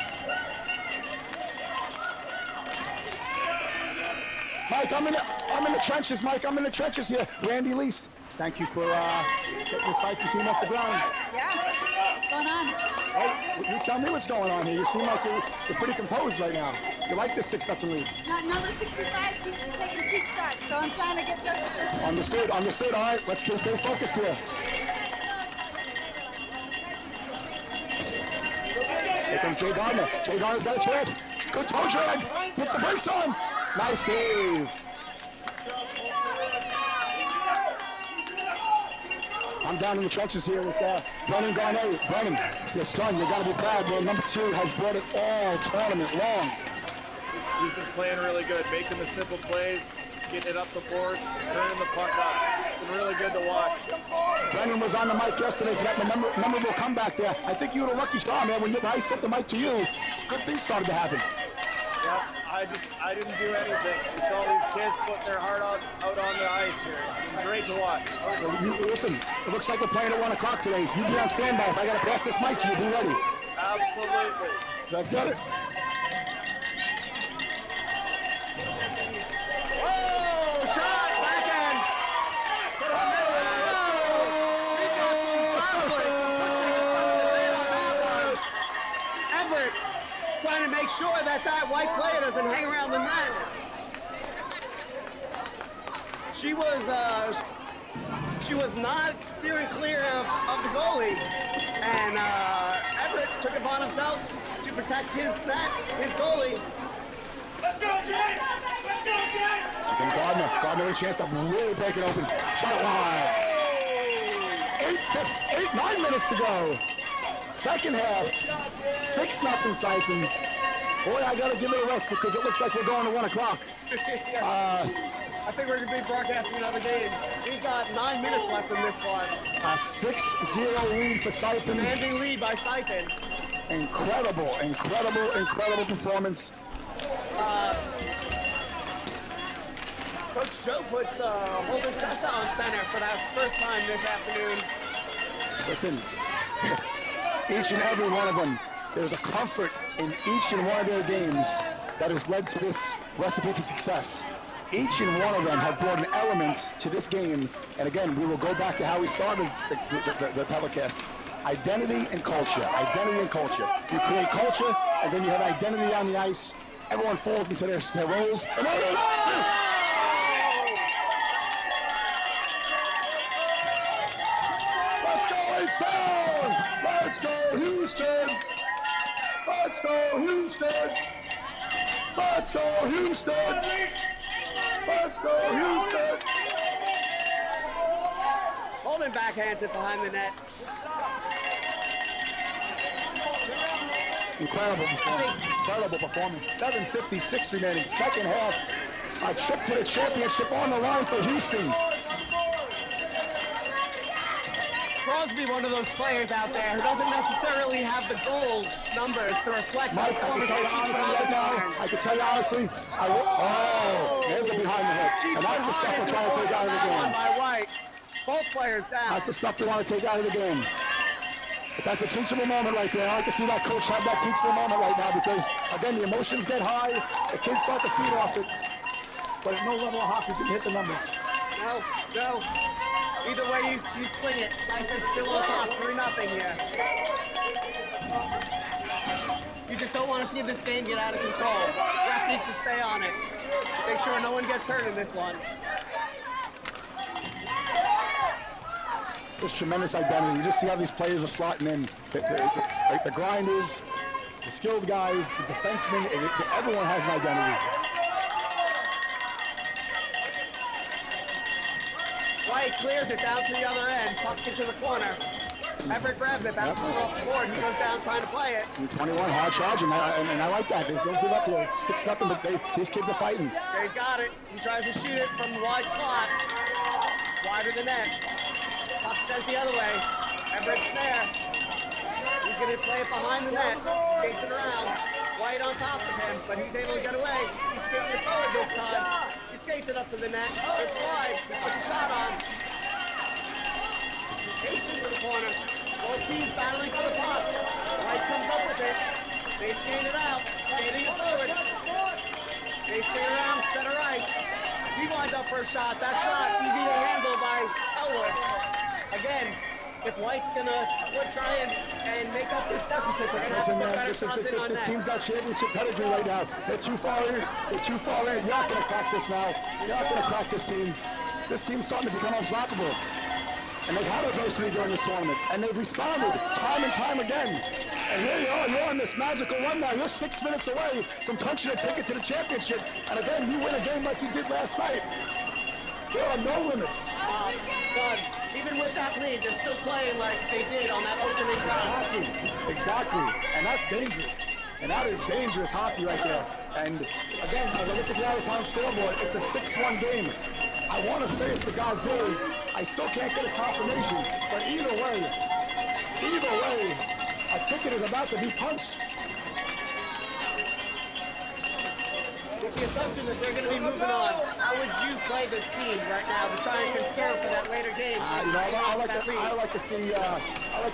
Mike, I'm in the trenches, Mike. I'm in the trenches here. Randy Least, thank you for getting the Sciphyn team off the ground. Yeah, what's going on? Hey, you tell me what's going on here. You seem like you're pretty composed right now. You like this 6-0 lead. Number 65 keeps taking cheap shots, so I'm trying to get just. Understood, understood. All right, let's stay focused here. Here comes Jay Gardner. Jay Gardner's got a chance. Good toe drag. Puts the brakes on. Nice save. I'm down in the trenches here with Brennan Garnett. Brennan, your son, you gotta be proud, man. Number 2 has brought it all tournament long. He's been playing really good, making the simple plays, getting it up the board, turning the puck up. It's been really good to watch. Brennan was on the mic yesterday for that memorable comeback there. I think you had a lucky draw, man. When I sent the mic to you, good things started to happen. Yeah, I didn't do anything. We saw these kids put their heart out on the ice here. It was great to watch. Listen, it looks like we're playing at 1 o'clock today. You be on standby. If I gotta pass this mic to you, be ready. Absolutely. Let's get it. Oh, shot, backhand. Everett trying to make sure that white player doesn't hang around the net. She was not steering clear of the goalie, and Everett took it upon himself to protect his net, his goalie. Let's go, Jay! Let's go, Jay! And Gardner with a chance to really break it open. Shot it wide. 9 minutes to go. Second half, 6-0 Sciphyn. Boy, I gotta give it a rest because it looks like we're going to 1 o'clock. I think we're going to be broadcasting another game. We've got 9 minutes left in this one. A 6-0 lead for Sciphyn. Commanding lead by Sciphyn. Incredible performance. Joe puts Holden Sessa on center for that first time this afternoon. Listen, each and every one of them, there's a comfort in each and one of their games that has led to this recipe for success. Each and one of them have brought an element to this game, and again, we will go back to how we started the telecast. Identity and culture, identity and culture. You create culture, and then you have identity on the ice. Everyone falls into their roles. And let's go, Houston! Let's go, Houston! Let's go, Houston! Let's go, Houston! Let's go, Houston! Holden backhands it behind the net. Incredible performance. 7:56 remaining, second half. A trip to the championship on the line for Houston. Crosby, one of those players out there who doesn't necessarily have the goal numbers to reflect Mike, I can tell you honestly right now, there's a behind the head. And that's the stuff we're trying to take out of the game. By White. Both players down. That's the stuff they want to take out of the game. But that's a teachable moment right there. I like to see that coach have that teachable moment right now because, again, the emotions get high, the kids start to feed off it. But at no level of hockey can hit the numbers. No. Either way you swing it, Sciphyn's still on top, 3-0 here. You just don't want to see this game get out of control. Ref needs to stay on it. Make sure no one gets hurt in this one. There's tremendous identity. You just see how these players are slotting in. The grinders, the skilled guys, the defensemen, everyone has an identity. White clears it down to the other end, puck into the corner. Everett grabs it, bounces it off the board. He goes down trying to play it. And 21 hard charging, and I like that. There's no give up here. It's 6-0, but these kids are fighting. Jay's got it. He tries to shoot it from the wide slot. Wide of the net. Puck sent the other way. Everett's there. He's going to play it behind the net. Skates it around. White on top of him, but he's able to get away. He's skating it forward this time. He skates it up to the net. It's wide. He puts a shot on. Ace into the corner. Both teams battling for the puck. White comes up with it. They skate it out. Skating it forward. They skate around center ice. He winds up for a shot. That shot easy to handle by Elwood. Again, if White's gonna try and make up this deficit, they're gonna have to put better shots in on this net. team's got championship pedigree right now. They're too far in. You're not gonna crack this now. You're not gonna crack this team. This team's starting to become unflappable. And they've had adversity during this tournament, and they've responded time and time again. And here you are, you're on this magical run now. You're 6 minutes away from punching a ticket to the championship. And again, you win a game like you did last night. There are no limits. But even with that lead, they're still playing like they did on that opening round. Exactly. And that's dangerous. And that is dangerous hockey right there. And again, I look at the out-of-time scoreboard. It's a 6-1 game. I want to say it's the Godzillas. I still can't get a confirmation. But either way, a ticket is about to be punched. With the assumption that they're going to be moving on, how would you play this team right now to try and conserve for that later game? I like to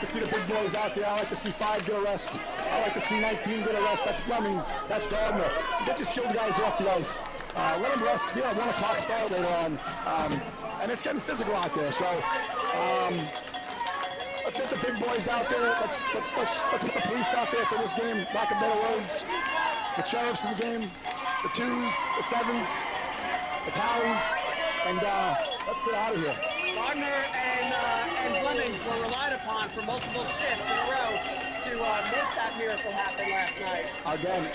see the big boys out there. I like to see 5 get a rest. I like to see 19 get a rest. That's Blemmings. That's Gardner. Get your skilled guys off the ice. Let them rest. 1 o'clock start later on. And it's getting physical out there. So let's get the big boys out there. Let's put the police out there for this game. Lack of better words. The sheriffs in the game. The 2s, the 7s, the tallies, and let's get out of here. Gardner and Fleming were relied upon for multiple shifts in a row to make that miracle happen last night. Again.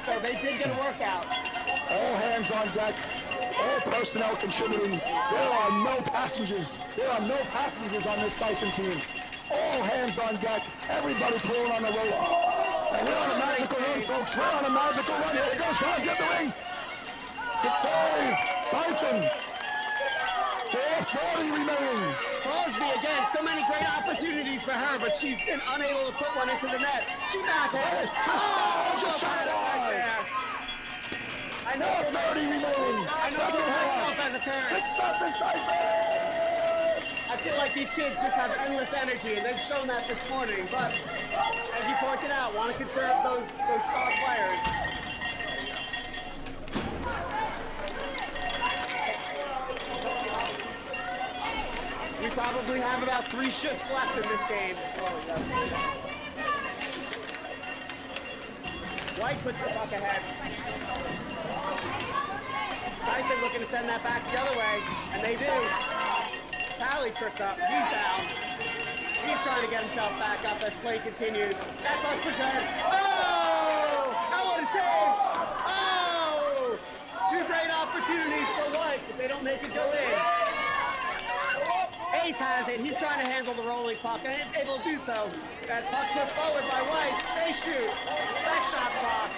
So they did get a workout. All hands on deck, all personnel contributing. There are no passengers. There are no passengers on this Sciphyn team. All hands on deck, everybody pulling on the rope. And we're on a magical run, folks. We're on a magical run. Here it goes. Tries to get the ring. Good save. Sciphyn. 4:40 remaining. Crosby again. So many great opportunities for her, but she's been unable to put one into the net. She backhands. Just shot it right wide. there. I know. 4:30 remaining. I know Second myself half. as a parent. 6-0 Sciphyn. I feel like these kids just have endless energy, and they've shown that this morning. But as you pointed out, want to conserve those star players. We probably have about 3 shifts left in this game. White puts the puck ahead. Sciphyn looking to send that back the other way, and they do. Tally tripped up. He's down. He's trying to get himself back up as play continues. That puck puts ahead. Oh! That one is saved! Oh! 2 great opportunities for White, but they don't make it go in. Ace has it. He's trying to handle the rolling puck and able to do so. That puck pushed forward by White. They shoot. That shot clock.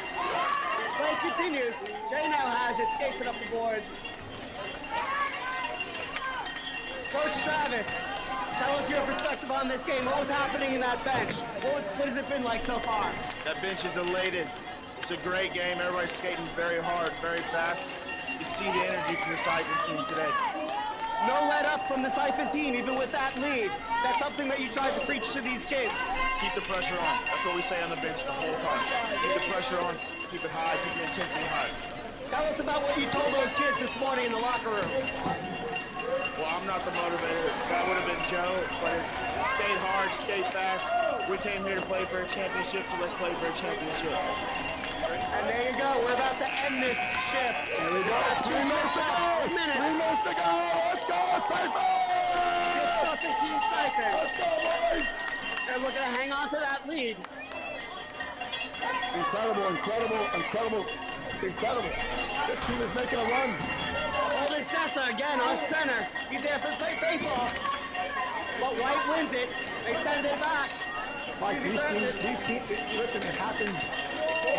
Play continues. Jay now has it. Skates it up the boards. Coach Travis, tell us your perspective on this game. What was happening in that bench? What has it been like so far? That bench is elated. It's a great game. Everybody's skating very hard, very fast. You can see the energy from the Sciphyn team today. No let up from the Sciphyn team, even with that lead. That's something that you tried to preach to these kids. Keep the pressure on. That's what we say on the bench the whole time. Keep the pressure on, keep it high, keep the intensity high. Tell us about what you told those kids this morning in the locker room. Well, I'm not the motivator. That would have been Joe, but it's skate hard, skate fast. We came here to play for a championship, so let's play for a championship. And there you go. We're about to end this shift. Here we go. 3 minutes to go. 3 minutes to go. Let's go, Sciphyn. Team Sciphyn. Let's go, boys. They're looking to hang on to that lead. Incredible. This team is making a run. Holden Sessa again on center. He's there for the face-off. But White wins it. They send it back. Mike, these teams, listen, it happens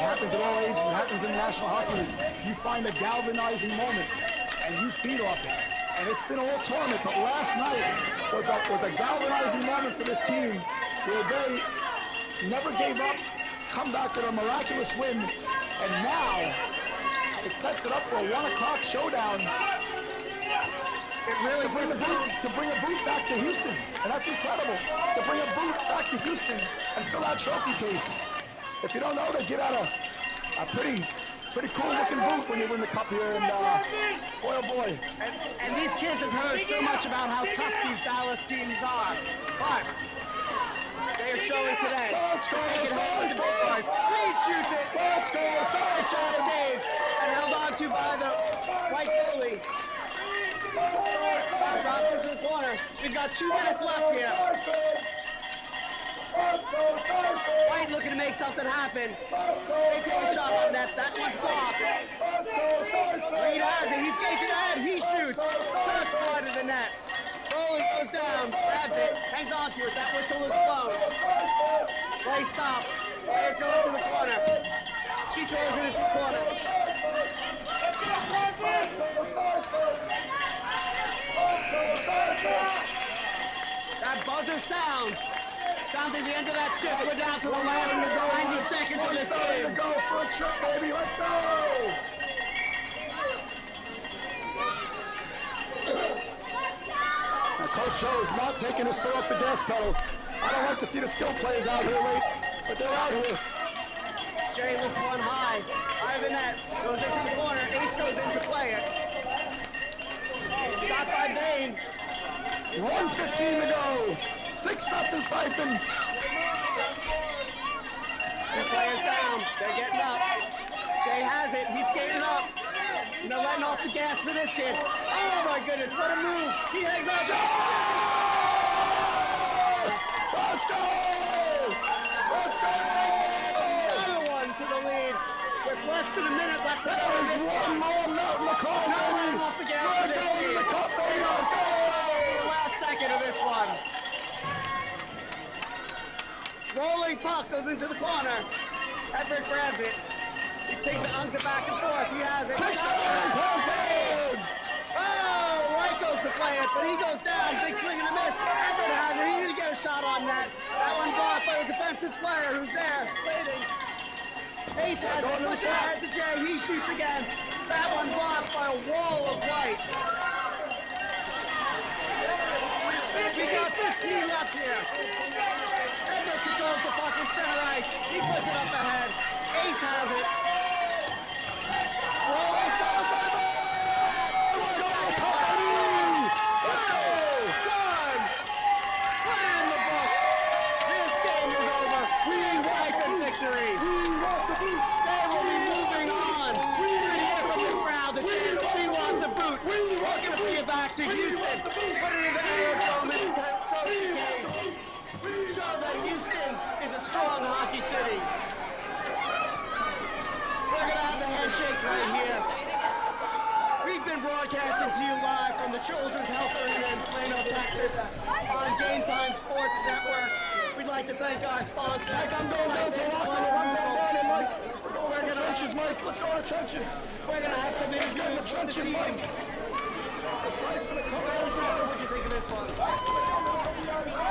at all ages, it happens in the National Hockey League. You find a galvanizing moment, and you feed off it. And it's been all tournament, but last night was a galvanizing moment for this team, where they never gave up, come back with a miraculous win, and now it sets it up for a 1 o'clock showdown. It really To bring a boot back to Houston, and that's incredible. To bring a boot back to Houston and fill that trophy case. If you don't know, they give out a pretty cool looking boot when you win the cup here, and boy oh boy. And these kids have heard so much about how tough these Dallas teams are, but they are showing today. Let's go, Sciphyn! Reed shoots it. Let's go, Shot saved and held on to by the White goalie. Drops into the corner. We've got 2 minutes left here. White looking to make something happen. They take a shot on net. That one's blocked. Reed has it. He skates it ahead. He shoots. Just wide of the net. Rolling goes down. Grabs it. Hangs on to it. That whistle is blown. Play stops. Players go into the corner. She throws it into the corner. That buzzer sounds at the end of that shift. We're down to the last 90 seconds of this game. To go for a trip, baby. Let's go. Now, Coach Joe is not taking his foot off the gas pedal. I don't like to see the skill players out here late, but they're out here. Jay lifts one high. High of the net. Goes into the corner. Ace goes in to play it. Shot by Bain. 1:15 to go. 6-0 Sciphyn. 2 players down. They're getting up. Jay has it. He's skating up. They're letting off the gas for this kid. Oh my goodness, what a move. He hangs on. Let's go! Let's go! Another one to the lead. With less than a minute left. There is one more note in the car, baby. Off the gas We're for this going to the team. cup, baby. Let's go! The last second of this one. Rolling puck goes into the corner. Everett grabs it. He takes the uncle back and forth. He has it. Oh, White goes to play it, but he goes down. Big swing and a miss. Everett has it. He didn't get a shot on that. That one blocked by the defensive player who's there waiting. Ace has it. Push it ahead to Jay. He shoots again. Texas has it. Victory. They will be moving on. You're going to hear from this crowd that we want the boot. We're going to bring it back to Houston. Put it in the Arizona trophy case. Show that Houston is a strong hockey city. We're going to have the handshakes right here. We've been broadcasting to you live from the Children's Health Arena in Plano, Texas on Game Time Sports Network. We'd like to thank our sponsor. Mike, I'm going down to locker room. I'm going down there, Mike. We're gonna trenches, Mike. Let's go to the trenches. We're gonna have some interviews with the trenches, Mike. The Sciphyn coming. What do you think of this one?